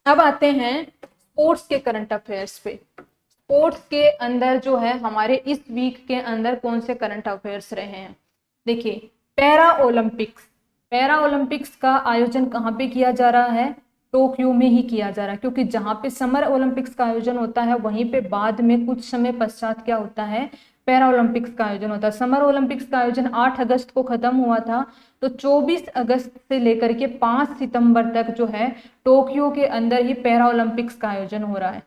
अब आते हैं स्पोर्ट्स के करंट अफेयर्स पे। स्पोर्ट्स के अंदर जो है हमारे इस वीक के अंदर कौन से करंट अफेयर्स रहे हैं। देखिए, पैरा ओलंपिक्स, पैरा ओलंपिक्स का आयोजन कहाँ पे किया जा रहा है, टोक्यो में ही किया जा रहा है, क्योंकि जहाँ पे समर ओलंपिक्स का आयोजन होता है वहीं पे बाद में कुछ समय पश्चात क्या होता है, पैरा ओलंपिक्स का आयोजन होता है। समर ओलंपिक्स का आयोजन 8 अगस्त को खत्म हुआ था, तो 24 अगस्त से लेकर के 5 सितंबर तक जो है टोक्यो के अंदर ही पैरा ओलंपिक्स का आयोजन हो रहा है।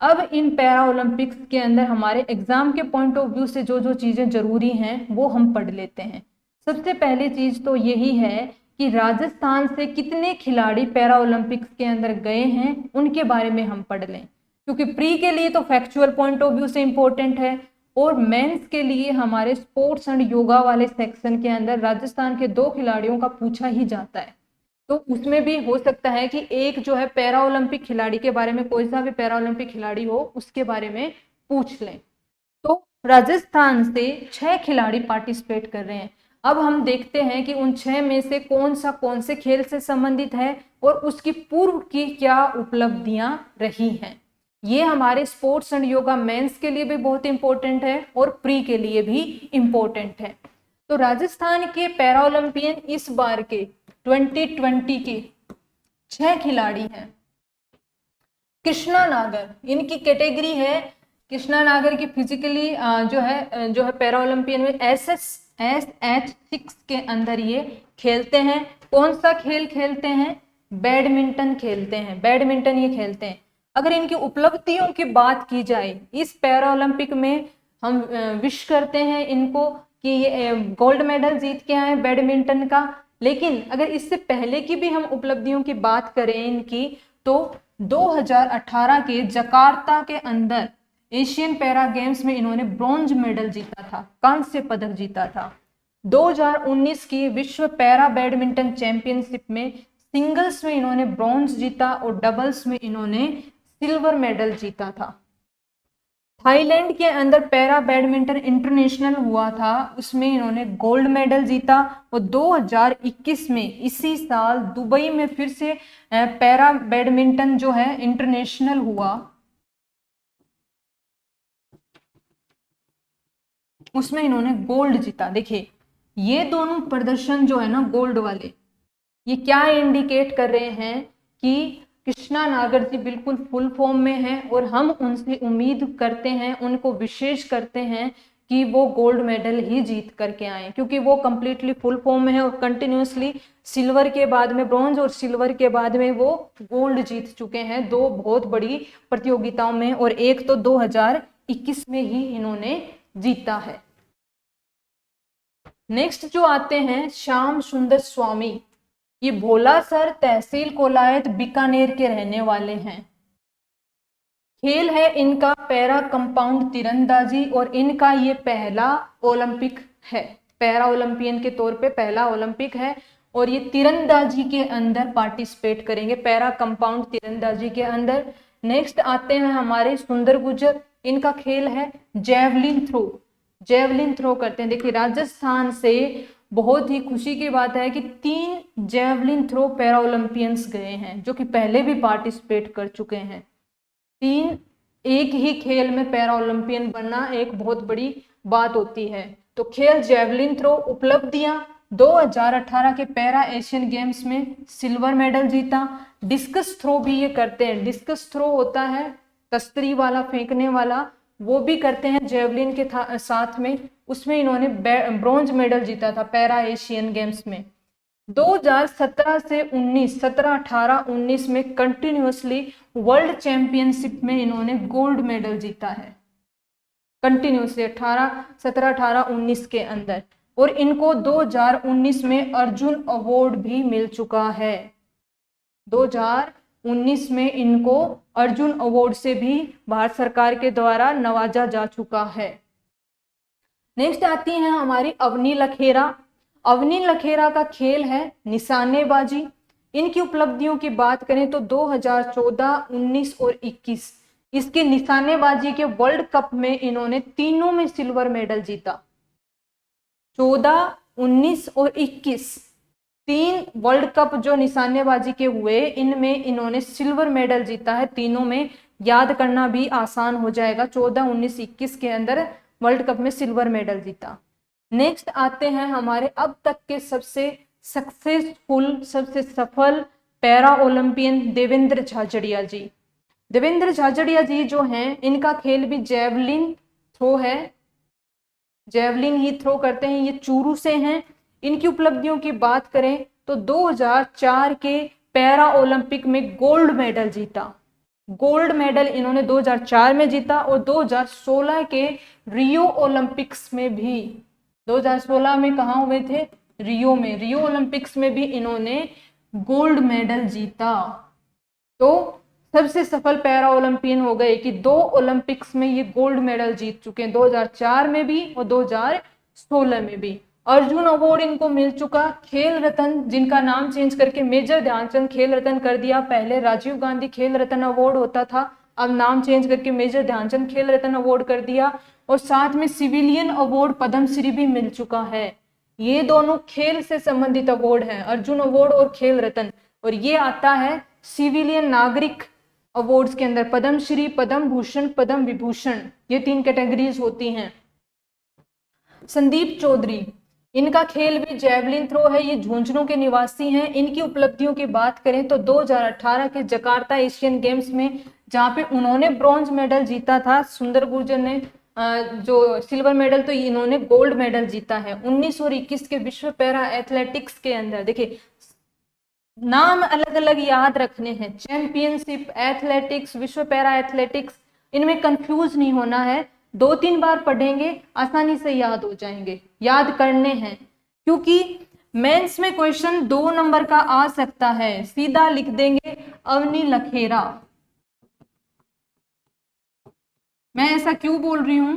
अब इन पैरा ओलंपिक्स के अंदर हमारे एग्जाम के पॉइंट ऑफ व्यू से जो जो चीजें जरूरी हैं वो हम पढ़ लेते हैं। सबसे पहली चीज तो यही है कि राजस्थान से कितने खिलाड़ी पैरा ओलंपिक्स के अंदर गए हैं उनके बारे में हम पढ़ लें, क्योंकि प्री के लिए तो फैक्चुअल पॉइंट ऑफ व्यू से इंपॉर्टेंट है, और मेंस के लिए हमारे स्पोर्ट्स एंड योगा वाले सेक्शन के अंदर राजस्थान के 2 खिलाड़ियों का पूछा ही जाता है। तो उसमें भी हो सकता है कि एक जो है पैरा ओलंपिक खिलाड़ी के बारे में, कोई सा भी पैरा ओलंपिक खिलाड़ी हो उसके बारे में पूछ लें। तो राजस्थान से 6 खिलाड़ी पार्टिसिपेट कर रहे हैं। अब हम देखते हैं कि उन 6 में से कौन से खेल से संबंधित है और उसकी पूर्व की क्या उपलब्धियां रही हैं। ये हमारे स्पोर्ट्स एंड योगा मेंस के लिए भी बहुत इंपॉर्टेंट है और प्री के लिए भी इंपॉर्टेंट है। तो राजस्थान के पैरा ओलंपियन इस बार के 2020 के 6 खिलाड़ी हैं। कृष्णा नागर, इनकी कैटेगरी है, कृष्णा नागर की फिजिकली जो है पैरा ओलंपियन में SH6 के अंदर ये खेलते हैं। कौन सा खेल खेलते हैं, बैडमिंटन खेलते हैं, बैडमिंटन ये खेलते हैं। अगर इनकी उपलब्धियों की बात की जाए इस पैरा ओलंपिक में, हम विश करते हैं इनको कि ये गोल्ड मेडल जीत के आए बैडमिंटन का। लेकिन अगर इससे पहले की भी हम उपलब्धियों की बात करें इनकी, तो 2018 के जकार्ता के अंदर एशियन पैरा गेम्स में इन्होंने ब्रॉन्ज मेडल जीता था, कांस्य पदक जीता था। 2019 की विश्व पैरा बैडमिंटन चैंपियनशिप में सिंगल्स में इन्होंने ब्रॉन्ज जीता और डबल्स में इन्होंने सिल्वर मेडल जीता था। थाईलैंड के अंदर पैरा बैडमिंटन इंटरनेशनल हुआ था, उसमें इन्होंने गोल्ड मेडल जीता। और 2021 में इसी साल दुबई में फिर से पैरा बैडमिंटन जो है इंटरनेशनल हुआ, उसमें इन्होंने गोल्ड जीता। देखिए, ये दोनों प्रदर्शन जो है ना गोल्ड वाले, ये क्या इंडिकेट कर रहे हैं कि कृष्णा नागर जी बिल्कुल फुल फॉर्म में हैं और हम उनसे उम्मीद करते हैं, उनको विशेष करते हैं कि वो गोल्ड मेडल ही जीत करके आए, क्योंकि वो कंप्लीटली फुल फॉर्म में है और कंटिन्यूसली सिल्वर के बाद में ब्रॉन्ज और सिल्वर के बाद में वो गोल्ड जीत चुके हैं 2 बहुत बड़ी प्रतियोगिताओं में, और एक तो 2021 में ही इन्होंने जीता है। नेक्स्ट जो आते हैं श्याम सुंदर स्वामी, ये भोलासर तहसील कोलायत बीकानेर के रहने वाले हैं। खेल है इनका पैरा कंपाउंड तीरंदाजी और इनका ये पहला ओलंपिक है, पैरा ओलंपियन के तौर पे पहला ओलंपिक है और ये तीरंदाजी के अंदर पार्टिसिपेट करेंगे, पैरा कंपाउंड तीरंदाजी के अंदर। नेक्स्ट आते हैं हमारे सुंदर गुर्जर, इनका खेल है जेवलिन थ्रो, जेवलिन थ्रो करते हैं। देखिए, राजस्थान से बहुत ही खुशी की बात है कि 3 जेवलिन थ्रो पैरा ओलंपियंस गए हैं जो कि पहले भी पार्टिसिपेट कर चुके हैं। 3 एक ही खेल में पैरा ओलंपियन बनना एक बहुत बड़ी बात होती है। तो खेल जेवलिन थ्रो, उपलब्धियां 2018 के पैरा एशियन गेम्स में सिल्वर मेडल जीता। डिस्कस थ्रो भी ये करते हैं, डिस्कस थ्रो होता है तस्तरी वाला फेंकने वाला, वो भी करते हैं जेवलिन के साथ में, उसमें इन्होंने ब्रॉन्ज मेडल जीता था पैरा एशियन गेम्स में। 2017 से 19, 17, 18, 19 में कंटिन्यूसली वर्ल्ड चैंपियनशिप में इन्होंने गोल्ड मेडल जीता है, कंटिन्यूसली 17, 18, 19 के अंदर। और इनको 2019 में अर्जुन अवार्ड भी मिल चुका है, 2019 में इनको अर्जुन अवार्ड से भी भारत सरकार के द्वारा नवाजा जा चुका है। नेक्स्ट आती हैं हमारी अवनी लखेरा। अवनी लखेरा का खेल है निशानेबाजी। इनकी उपलब्धियों की बात करें तो 2014, 19 और 21 इसके निशानेबाजी के वर्ल्ड कप में इन्होंने तीनों में सिल्वर मेडल जीता, 14, 19 और 21 3 वर्ल्ड कप जो निशानेबाजी के हुए इनमें इन्होंने सिल्वर मेडल जीता है, तीनों में। याद करना भी आसान हो जाएगा। 14, 19, 21 के अंदर वर्ल्ड कप में सिल्वर मेडल जीता। नेक्स्ट आते हैं हमारे अब तक के सबसे सक्सेसफुल, सबसे सफल पैरा ओलंपियन देवेंद्र झाझड़िया जी। देवेंद्र झाझड़िया जी जो हैं, इनका खेल भी जेवलिन थ्रो है, जेवलिन ही थ्रो करते हैं, ये चूरू से हैं। इनकी उपलब्धियों की बात करें तो 2004 के पैरा ओलंपिक में गोल्ड मेडल जीता। गोल्ड मेडल इन्होंने 2004 में जीता और 2016 के रियो ओलंपिक्स में भी, 2016 में कहाँ हुए थे? रियो में। रियो ओलंपिक्स में भी इन्होंने गोल्ड मेडल जीता। तो सबसे सफल पैरा ओलंपियन हो गए कि 2 ओलंपिक्स में ये गोल्ड मेडल जीत चुके हैं, 2004 में भी और 2016 में भी। अर्जुन अवार्ड इनको मिल चुका। खेल रत्न, जिनका नाम चेंज करके मेजर ध्यानचंद खेल रत्न कर दिया, पहले राजीव गांधी खेल रत्न अवार्ड होता था, अब नाम चेंज करके मेजर ध्यानचंद खेल रत्न अवार्ड कर दिया। और साथ में सिविलियन अवार्ड पद्मश्री भी मिल चुका है। ये दोनों खेल से संबंधित अवार्ड हैं, अर्जुन अवार्ड और खेल रत्न। और ये आता है सिविलियन नागरिक अवार्ड्स के अंदर, पद्मश्री, पद्म भूषण, पद्म विभूषण, ये 3 कैटेगरीज होती हैं। संदीप चौधरी, इनका खेल भी जेवलिन थ्रो है, ये झुंझुनू के निवासी हैं। इनकी उपलब्धियों की बात करें तो 2018 के जकार्ता एशियन गेम्स में, जहां पे उन्होंने ब्रॉन्ज मेडल जीता था, सुंदर गुर्जर ने जो सिल्वर मेडल, तो इन्होंने गोल्ड मेडल जीता है। 19 और 21 के विश्व पैरा एथलेटिक्स के अंदर, देखिए नाम अलग अलग याद रखने हैं, चैंपियनशिप, एथलेटिक्स, विश्व पैरा एथलेटिक्स, इनमें कंफ्यूज नहीं होना है। 2-3 बार पढ़ेंगे आसानी से याद हो जाएंगे, याद करने हैं। क्योंकि मेंस में क्वेश्चन 2 नंबर का आ सकता है, सीधा लिख देंगे अवनी लखेरा। मैं ऐसा क्यों बोल रही हूं?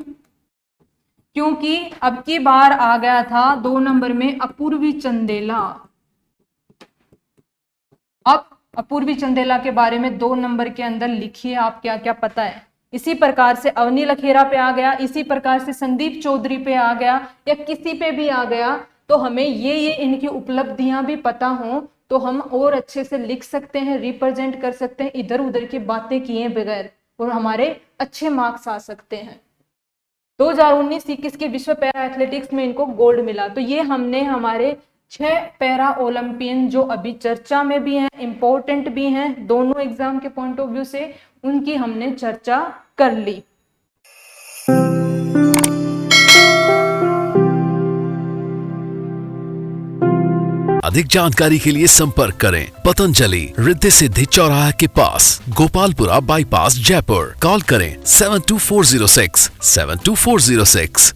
क्योंकि अब की बार आ गया था 2 नंबर में अपूर्वी चंदेला। अब अपूर्वी चंदेला के बारे में 2 नंबर के अंदर लिखिए आप क्या क्या पता है। इसी प्रकार से अवनी लखेरा पे आ गया, इसी प्रकार से संदीप चौधरी पे आ गया, या किसी पे भी आ गया, तो हमें ये इनकी उपलब्धियां भी पता हो तो हम और अच्छे से लिख सकते हैं, रिप्रेजेंट कर सकते हैं, इधर उधर की बातें किए बगैर, और हमारे अच्छे मार्क्स आ सकते हैं। 2019-21 के विश्व पैरा एथलेटिक्स में इनको गोल्ड मिला। तो ये हमने हमारे 6 पैरा ओलंपियन जो अभी चर्चा में भी हैं, इंपॉर्टेंट भी हैं दोनों एग्जाम के पॉइंट ऑफ व्यू से, उनकी हमने चर्चा कर ली। अधिक जानकारी के लिए संपर्क करें पतंजलि, रिद्धि सिद्धि चौराहा के पास, गोपालपुरा बाईपास, जयपुर। कॉल करें 72406 72406।